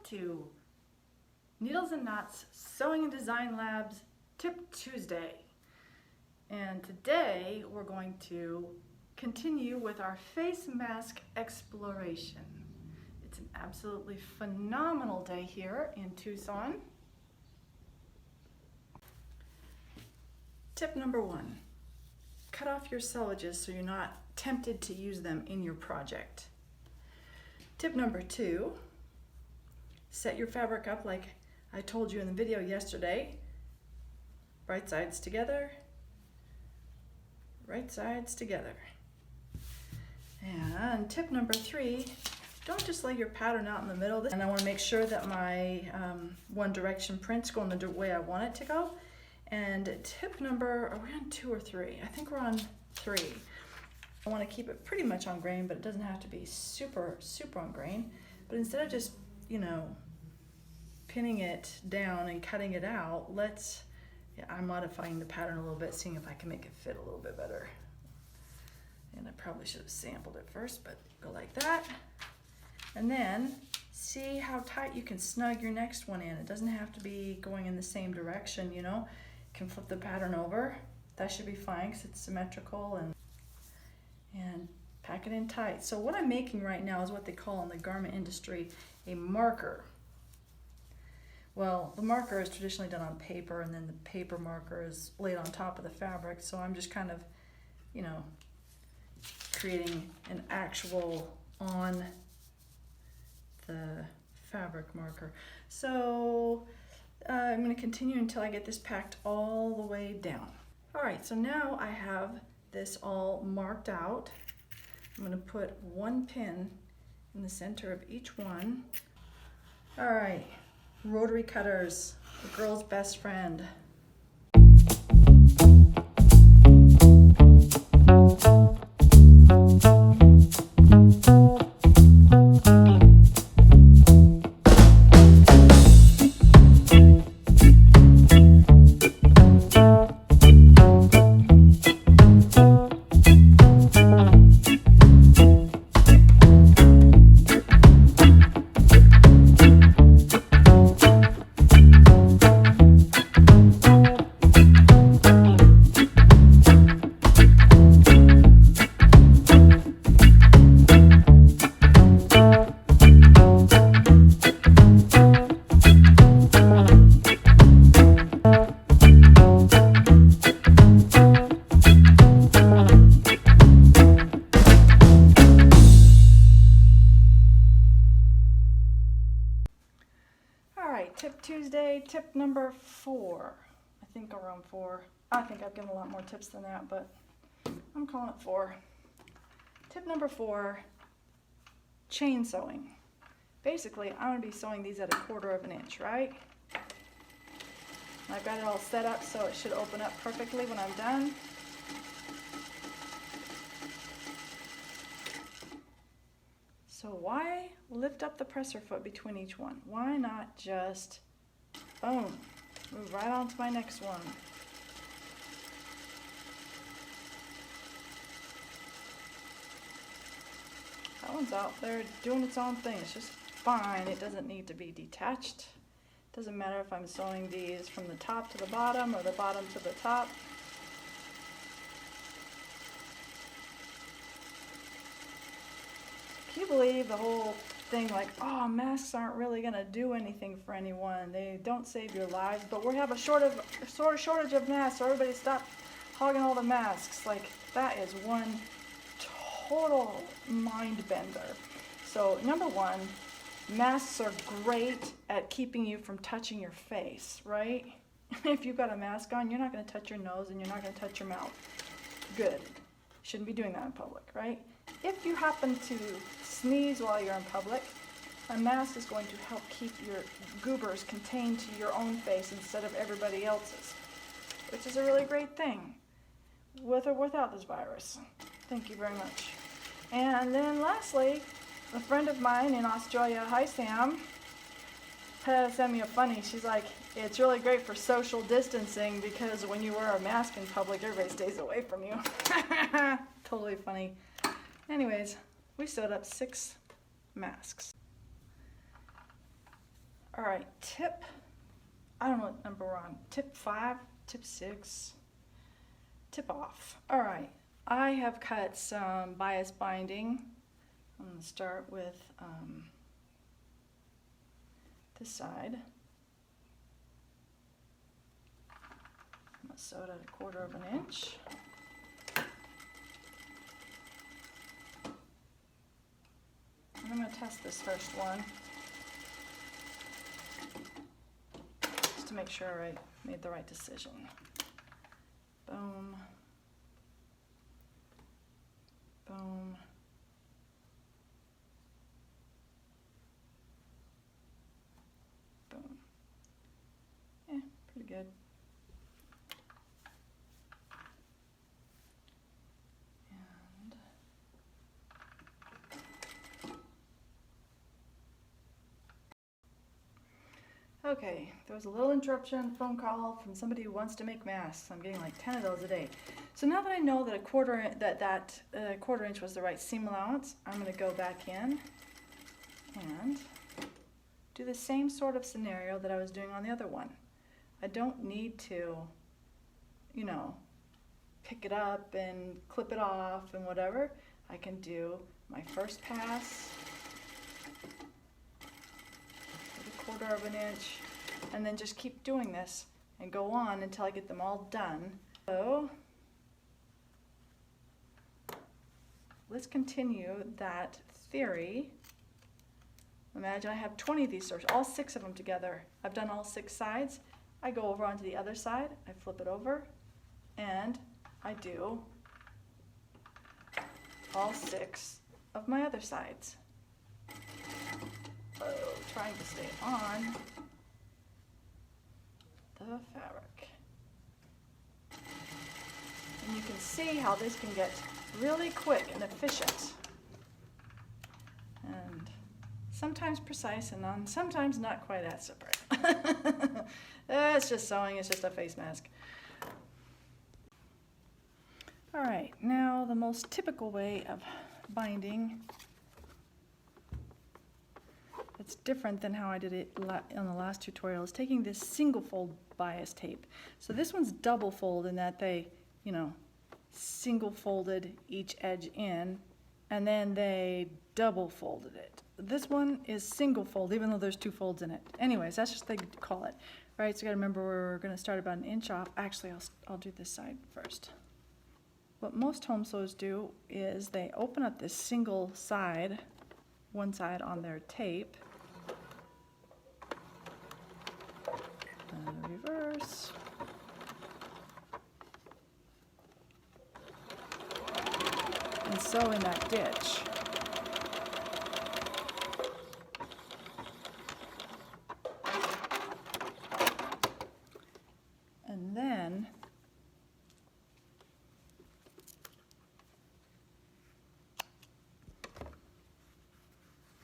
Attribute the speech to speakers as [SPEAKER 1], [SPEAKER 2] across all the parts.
[SPEAKER 1] to Needles and Knots Sewing and Design Labs Tip Tuesday. And today we're going to continue with our face mask exploration. It's an absolutely phenomenal day here in Tucson. Tip number 1, cut off your cellages so you're not tempted to use them in your project. Tip number 2, set your fabric up like I told you in the video yesterday. Right sides together, right sides together. And tip number 3, don't just lay your pattern out in the middle. And I want to make sure that my One Direction prints go in the way I want it to go. And tip number, are we on 2 or 3? I think we're on 3. I want to keep it pretty much on grain, but it doesn't have to be super on grain. But instead of just, pinning it down and cutting it out, I'm modifying the pattern a little bit, seeing if I can make it fit a little bit better. And I probably should have sampled it first, but go like that. And then see how tight you can snug your next one in. It doesn't have to be going in the same direction, You can flip the pattern over. That should be fine because it's symmetrical, and pack it in tight. So what I'm making right now is what they call in the garment industry a marker. Well, the marker is traditionally done on paper, and then the paper marker is laid on top of the fabric. So I'm just kind of, creating an actual on the fabric marker. So I'm going to continue until I get this packed all the way down. All right, so now I have this all marked out. I'm going to put one pin in the center of each one. All right, rotary cutters, the girl's best friend. Tip Tuesday, tip number 4. I think around 4. I think I've given a lot more tips than that, but I'm calling it 4. Tip number 4, chain sewing. Basically, I'm going to be sewing these at 1/4 of an inch, right? I've got it all set up so it should open up perfectly when I'm done. So why lift up the presser foot between each one? Why not just, boom, move right on to my next one. That one's out there doing its own thing. It's just fine. It doesn't need to be detached. Doesn't matter if I'm sewing these from the top to the bottom or the bottom to the top. Can you believe the whole thing like, oh, masks aren't really going to do anything for anyone. They don't save your lives, but we have a shortage of masks, so everybody stop hogging all the masks. Like, that is one total mind bender. So, number 1, masks are great at keeping you from touching your face, right? If you've got a mask on, you're not going to touch your nose and you're not going to touch your mouth. Good. Shouldn't be doing that in public, right? If you happen to sneeze while you're in public, a mask is going to help keep your goobers contained to your own face instead of everybody else's, which is a really great thing, with or without this virus. Thank you very much. And then lastly, a friend of mine in Australia, hi Sam, sent me a funny. She's like, it's really great for social distancing because when you wear a mask in public, everybody stays away from you. Totally funny. Anyways, we sewed up 6 masks. All right, I don't know what number we're on, tip 5, tip 6, tip off. All right, I have cut some bias binding. I'm going to start with this side. I'm going to sew it at 1/4 of an inch. And I'm going to test this first one, just to make sure I made the right decision. Boom. Boom. Boom. Yeah, pretty good. And okay, there was a little interruption, phone call from somebody who wants to make masks. I'm getting like 10 of those a day. So now that I know that 1/4 inch was the right seam allowance, I'm going to go back in and do the same sort of scenario that I was doing on the other one. I don't need to, you know, pick it up and clip it off and whatever. I can do my first pass with 1/4 of an inch, and then just keep doing this and go on until I get them all done. So let's continue that theory. Imagine I have 20 of these sorts, all 6 of them together. I've done all 6 sides. I go over onto the other side, I flip it over, and I do all 6 of my other sides. Oh, trying to stay on the fabric. And you can see how this can get really quick and efficient. And sometimes precise and sometimes not quite as separate. It's just sewing, it's just a face mask. All right, now the most typical way of binding. It's different than how I did it on the last tutorial, is taking this single fold bias tape. So this one's double fold in that they, you know, single folded each edge in, and then they double folded it. This one is single fold, even though there's 2 folds in it. Anyways, that's just what they call it. Right, so you gotta remember we're gonna start about 1 inch off. Actually, I'll do this side first. What most home sews do is they open up this single side, one side on their tape, and reverse. And sew in that ditch. And then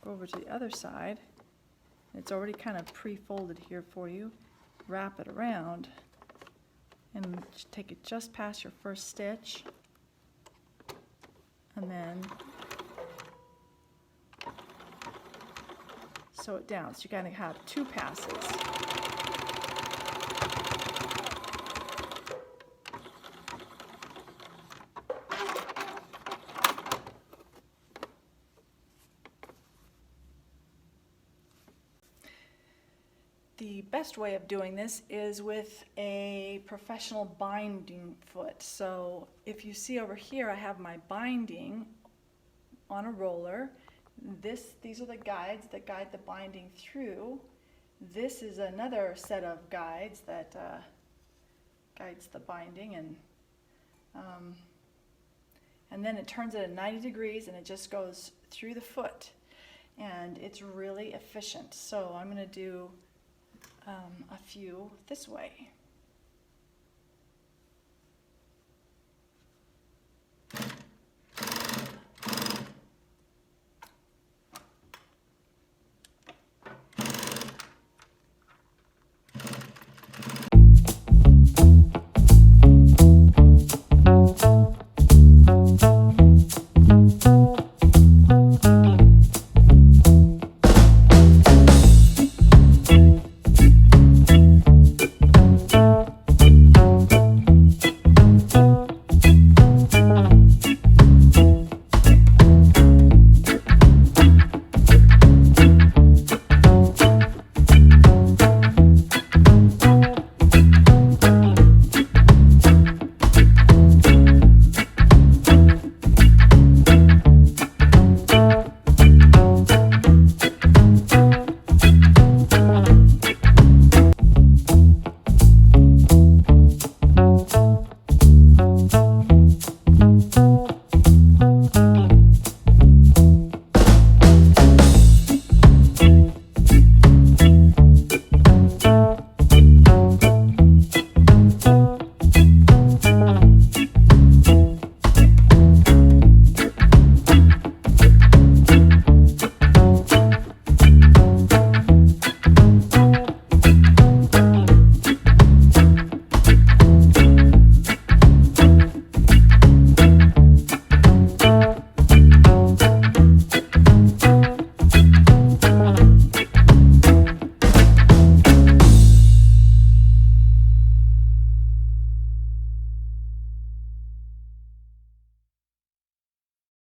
[SPEAKER 1] go over to the other side. It's already kind of pre-folded here for you. Wrap it around and take it just past your first stitch. And then sew it down. So you're going to have 2 passes. The best way of doing this is with a professional binding foot. So if you see over here, I have my binding on a roller. These are the guides that guide the binding through. This is another set of guides that guides the binding, and then it turns it at 90 degrees and it just goes through the foot, and it's really efficient. So I'm going to do a few this way.